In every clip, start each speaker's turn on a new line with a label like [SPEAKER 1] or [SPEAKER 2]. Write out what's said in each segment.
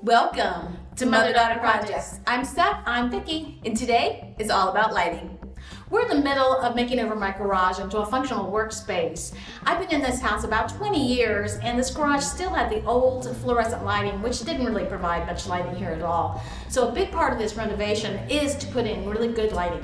[SPEAKER 1] Welcome to Mother-Daughter Projects. I'm Steph. I'm Vicki. And today is all about lighting. We're in the middle of making over my garage into a functional workspace. I've been in this house about 20 years, and this garage still had the old fluorescent lighting, which didn't really provide much lighting here at all. So a big part of this renovation is to put in really good lighting.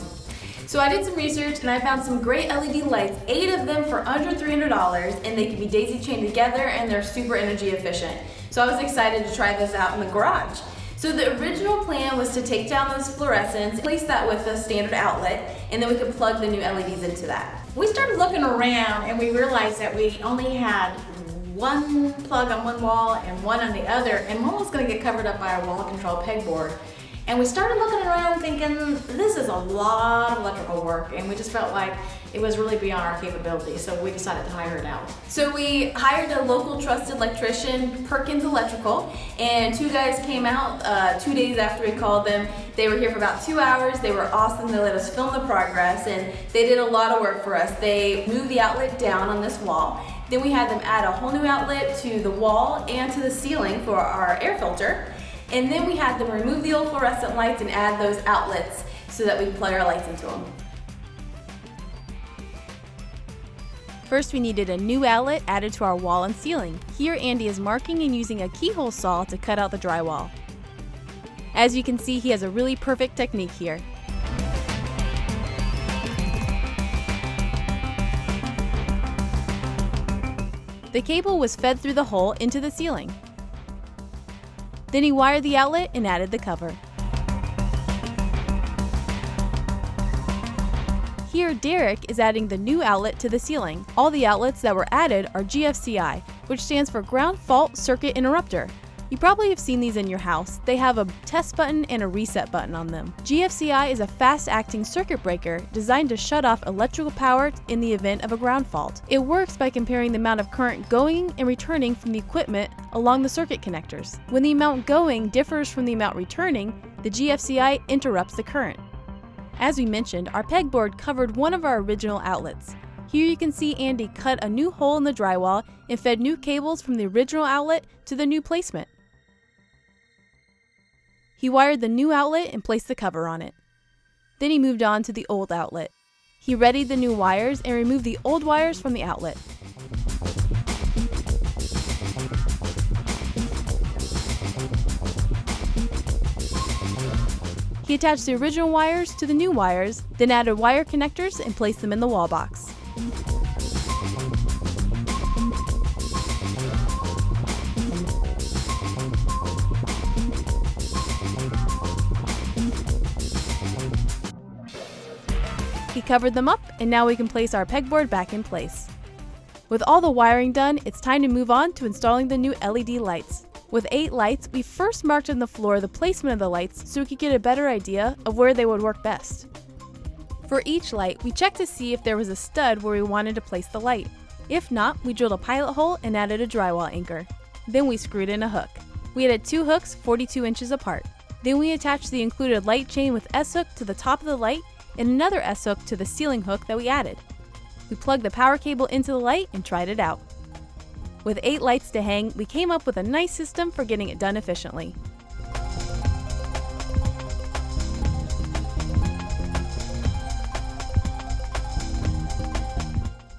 [SPEAKER 1] So I did some research and I found some great LED lights, 8 of them for under $300, and they can be daisy chained together and they're super energy efficient. So I was excited to try this out in the garage. So the original plan was to take down those fluorescents, place that with a standard outlet, and then we could plug the new LEDs into that. We started looking around and we realized that we only had one plug on one wall and one on the other, and one was going to get covered up by our wall control pegboard. And we started looking around thinking, this is a lot of electrical work, and we just felt like it was really beyond our capabilities, so we decided to hire it out. So we hired a local trusted electrician, Perkins Electrical, and 2 guys came out 2 days after we called them. They were here for about 2 hours. They were awesome. They let us film the progress, and they did a lot of work for us. They moved the outlet down on this wall. Then we had them add a whole new outlet to the wall and to the ceiling for our air filter. And then we had them remove the old fluorescent lights and add those outlets so that we could plug our lights into them.
[SPEAKER 2] First, we needed a new outlet added to our wall and ceiling. Here, Andy is marking and using a keyhole saw to cut out the drywall. As you can see, he has a really perfect technique here. The cable was fed through the hole into the ceiling. Then he wired the outlet and added the cover. Here, Derek is adding the new outlet to the ceiling. All the outlets that were added are GFCI, which stands for Ground Fault Circuit Interrupter. You probably have seen these in your house. They have a test button and a reset button on them. GFCI is a fast-acting circuit breaker designed to shut off electrical power in the event of a ground fault. It works by comparing the amount of current going and returning from the equipment along the circuit connectors. When the amount going differs from the amount returning, the GFCI interrupts the current. As we mentioned, our pegboard covered one of our original outlets. Here you can see Andy cut a new hole in the drywall and fed new cables from the original outlet to the new placement. He wired the new outlet and placed the cover on it. Then he moved on to the old outlet. He readied the new wires and removed the old wires from the outlet. He attached the original wires to the new wires, then added wire connectors and placed them in the wall box. He covered them up, and now we can place our pegboard back in place. With all the wiring done, it's time to move on to installing the new LED lights. With 8 lights, we first marked on the floor the placement of the lights so we could get a better idea of where they would work best. For each light, we checked to see if there was a stud where we wanted to place the light. If not, we drilled a pilot hole and added a drywall anchor. Then we screwed in a hook. We added 2 hooks 42 inches apart. Then we attached the included light chain with S-hook to the top of the light and another S-hook to the ceiling hook that we added. We plugged the power cable into the light and tried it out. With 8 lights to hang, we came up with a nice system for getting it done efficiently.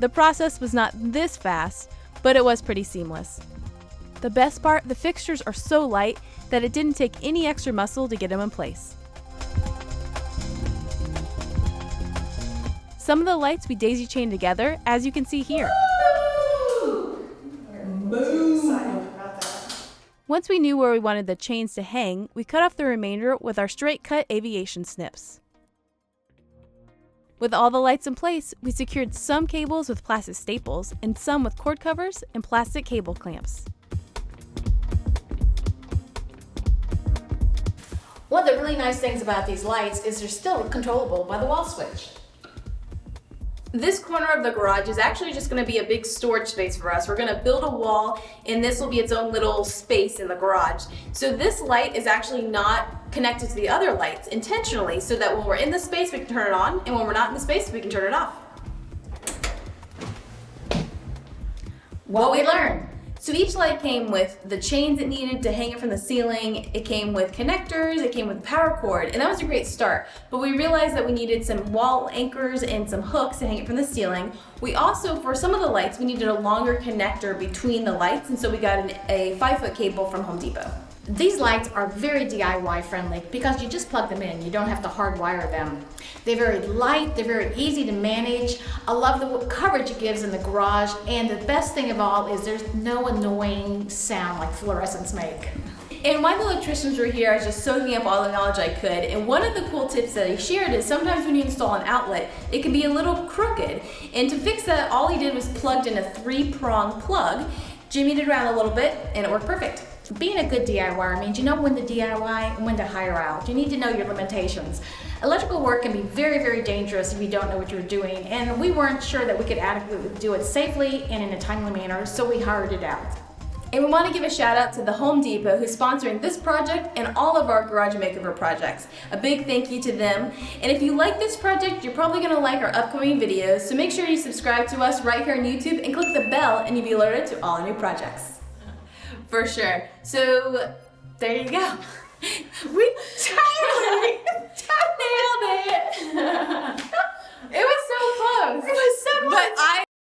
[SPEAKER 2] The process was not this fast, but it was pretty seamless. The best part, the fixtures are so light that it didn't take any extra muscle to get them in place. Some of the lights we daisy chained together, as you can see here. Once we knew where we wanted the chains to hang, we cut off the remainder with our straight cut aviation snips. With all the lights in place, we secured some cables with plastic staples and some with cord covers and plastic cable clamps.
[SPEAKER 1] One of the really nice things about these lights is they're still controllable by the wall switch. This corner of the garage is actually just going to be a big storage space for us. We're going to build a wall, and this will be its own little space in the garage. So this light is actually not connected to the other lights intentionally, so that when we're in the space we can turn it on, and when we're not in the space we can turn it off. What we learned.
[SPEAKER 2] So each light came with the chains it needed to hang it from the ceiling, it came with connectors, it came with power cord, and that was a great start. But we realized that we needed some wall anchors and some hooks to hang it from the ceiling. We also, for some of the lights, we needed a longer connector between the lights, and so we got a 5-foot cable from Home Depot.
[SPEAKER 1] These lights are very DIY friendly because you just plug them in. You don't have to hardwire them. They're very light, they're very easy to manage. I love the coverage it gives in the garage, and the best thing of all is there's no annoying sound like fluorescents make.
[SPEAKER 2] And while the electricians were here, I was just soaking up all the knowledge I could. And one of the cool tips that he shared is sometimes when you install an outlet, it can be a little crooked. And to fix that, all he did was plugged in a 3-prong plug, jimmied it around a little bit, and it worked perfect.
[SPEAKER 1] Being a good DIYer means you know when to DIY and when to hire out. You need to know your limitations. Electrical work can be very, very dangerous if you don't know what you're doing, and we weren't sure that we could adequately do it safely and in a timely manner, so we hired it out.
[SPEAKER 2] And we want to give a shout out to the Home Depot who's sponsoring this project and all of our garage makeover projects. A big thank you to them. And if you like this project, you're probably going to like our upcoming videos, so make sure you subscribe to us right here on YouTube and click the bell and you'll be alerted to all our new projects. For sure. So there you go. We totally nailed it. It was so close. It was so close. But